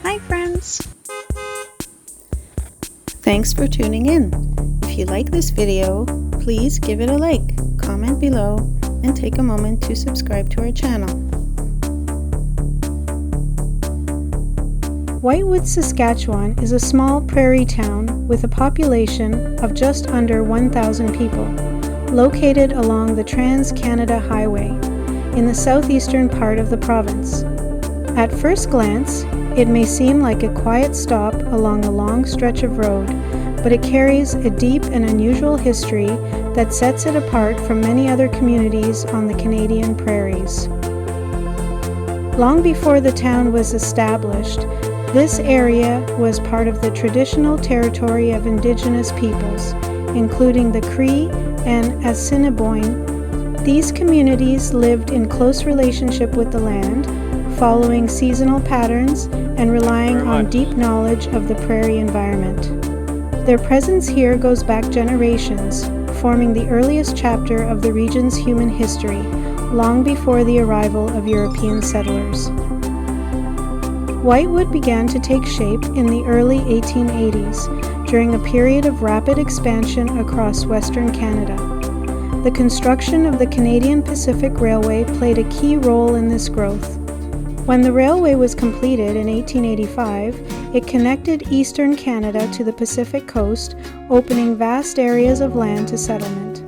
Hi friends! Thanks for tuning in. If you like this video, please give it a like, comment below, and take a moment to subscribe to our channel. Whitewood, Saskatchewan is a small prairie town with a population of just under 1,000 people, located along the Trans-Canada Highway in the southeastern part of the province. At first glance, it may seem like a quiet stop along a long stretch of road, but it carries a deep and unusual history that sets it apart from many other communities on the Canadian prairies. Long before the town was established, this area was part of the traditional territory of Indigenous peoples, including the Cree and Assiniboine. These communities lived in close relationship with the land, following seasonal patterns and relying on deep knowledge of the prairie environment. Their presence here goes back generations, forming the earliest chapter of the region's human history, long before the arrival of European settlers. Whitewood began to take shape in the early 1880s, during a period of rapid expansion across Western Canada. The construction of the Canadian Pacific Railway played a key role in this growth. When the railway was completed in 1885, it connected eastern Canada to the Pacific coast, opening vast areas of land to settlement.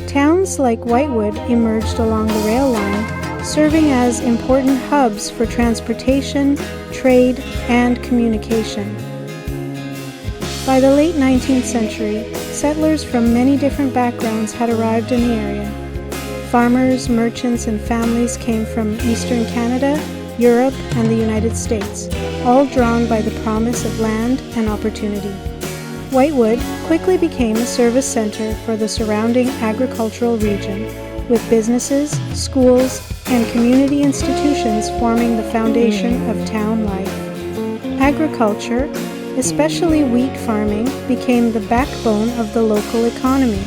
Towns like Whitewood emerged along the rail line, serving as important hubs for transportation, trade, and communication. By the late 19th century, settlers from many different backgrounds had arrived in the area. Farmers, merchants, and families came from eastern Canada, Europe, and the United States, all drawn by the promise of land and opportunity. Whitewood quickly became a service center for the surrounding agricultural region, with businesses, schools, and community institutions forming the foundation of town life. Agriculture, especially wheat farming, became the backbone of the local economy.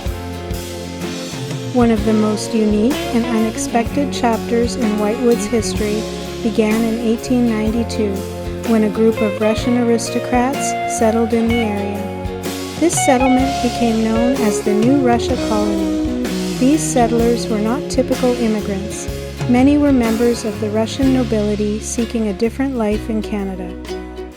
One of the most unique and unexpected chapters in Whitewood's history began in 1892, when a group of Russian aristocrats settled in the area. This settlement became known as the New Russia Colony. These settlers were not typical immigrants. Many were members of the Russian nobility seeking a different life in Canada.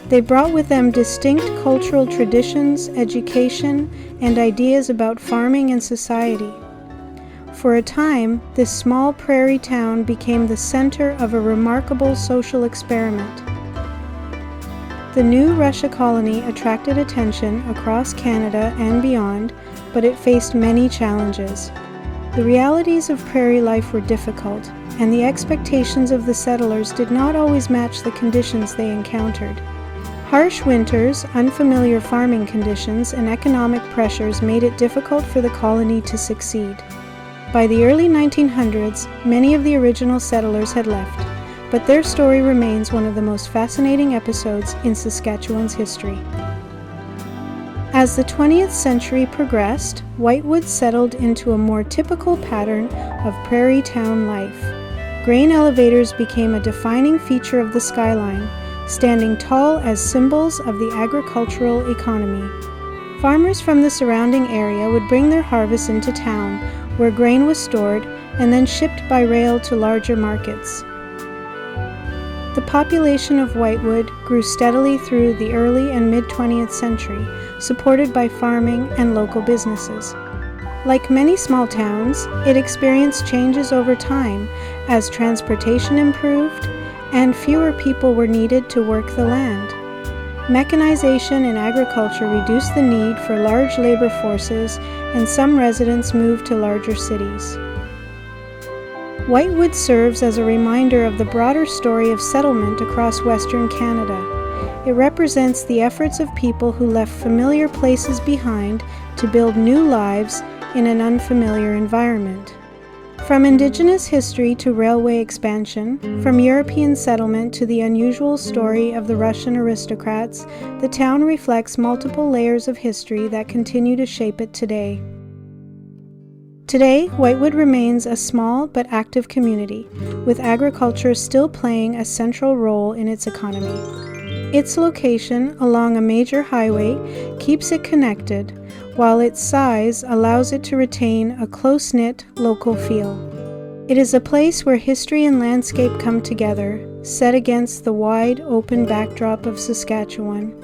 They brought with them distinct cultural traditions, education, and ideas about farming and society. For a time, this small prairie town became the center of a remarkable social experiment. The New Russia Colony attracted attention across Canada and beyond, but it faced many challenges. The realities of prairie life were difficult, and the expectations of the settlers did not always match the conditions they encountered. Harsh winters, unfamiliar farming conditions, and economic pressures made it difficult for the colony to succeed. By the early 1900s, many of the original settlers had left, but their story remains one of the most fascinating episodes in Saskatchewan's history. As the 20th century progressed, Whitewood settled into a more typical pattern of prairie town life. Grain elevators became a defining feature of the skyline, standing tall as symbols of the agricultural economy. Farmers from the surrounding area would bring their harvests into town, where grain was stored and then shipped by rail to larger markets. The population of Whitewood grew steadily through the early and mid-20th century, supported by farming and local businesses. Like many small towns, it experienced changes over time as transportation improved and fewer people were needed to work the land. Mechanization in agriculture reduced the need for large labor forces, and some residents moved to larger cities. Whitewood serves as a reminder of the broader story of settlement across Western Canada. It represents the efforts of people who left familiar places behind to build new lives in an unfamiliar environment. From Indigenous history to railway expansion, from European settlement to the unusual story of the Russian aristocrats, the town reflects multiple layers of history that continue to shape it today. Today, Whitewood remains a small but active community, with agriculture still playing a central role in its economy. Its location along a major highway keeps it connected, while its size allows it to retain a close-knit local feel. It is a place where history and landscape come together, set against the wide, open backdrop of Saskatchewan.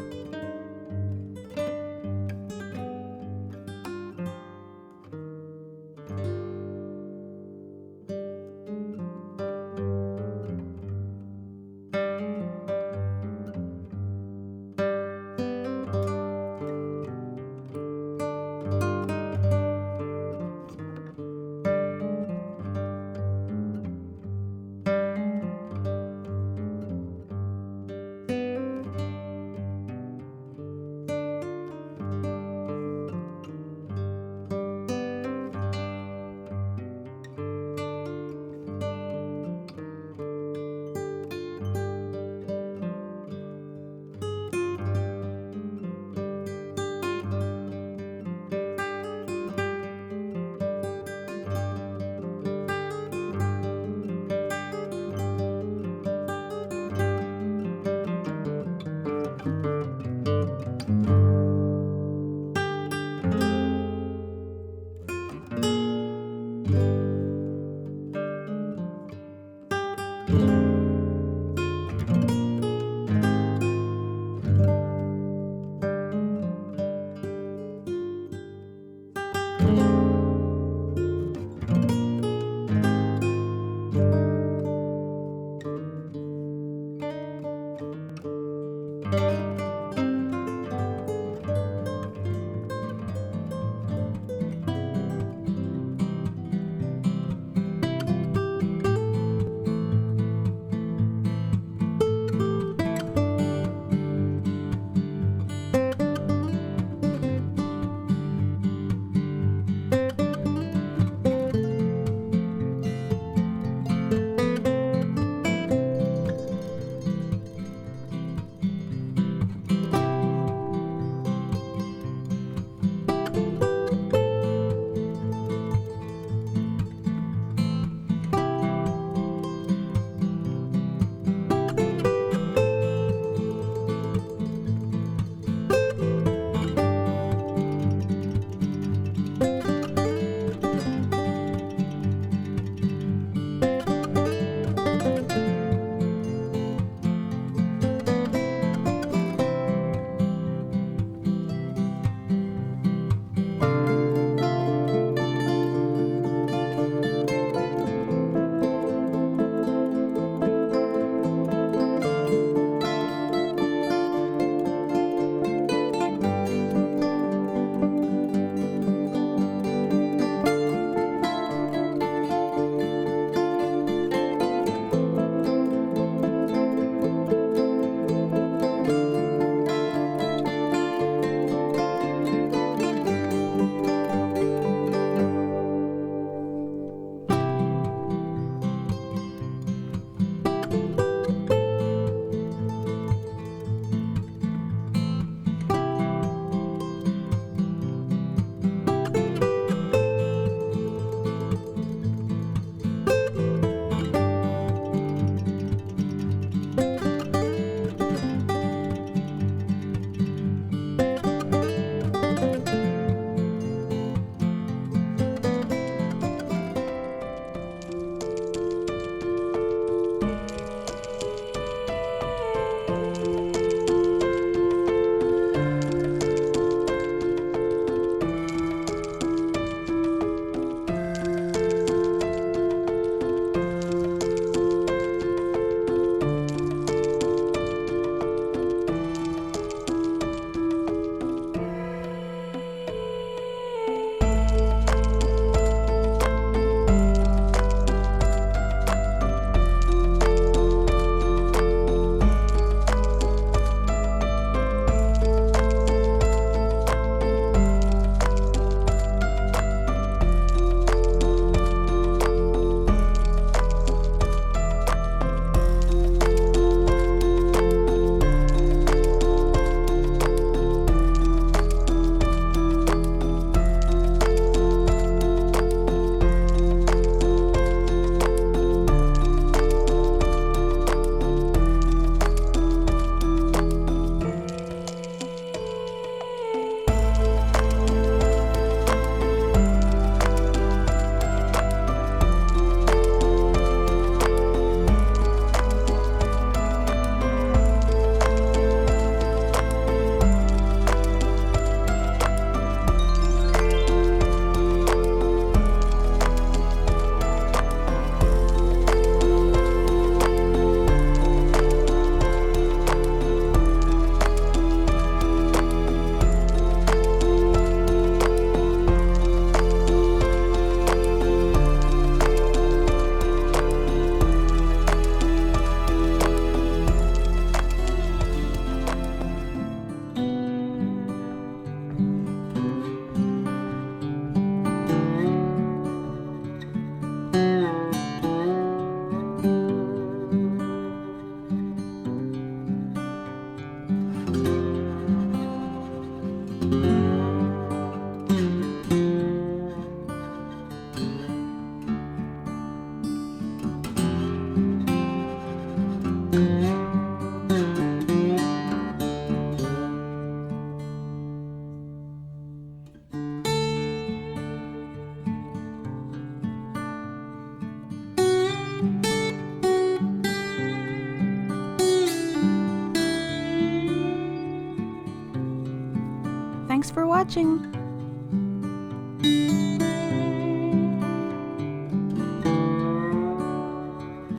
Thanks for watching!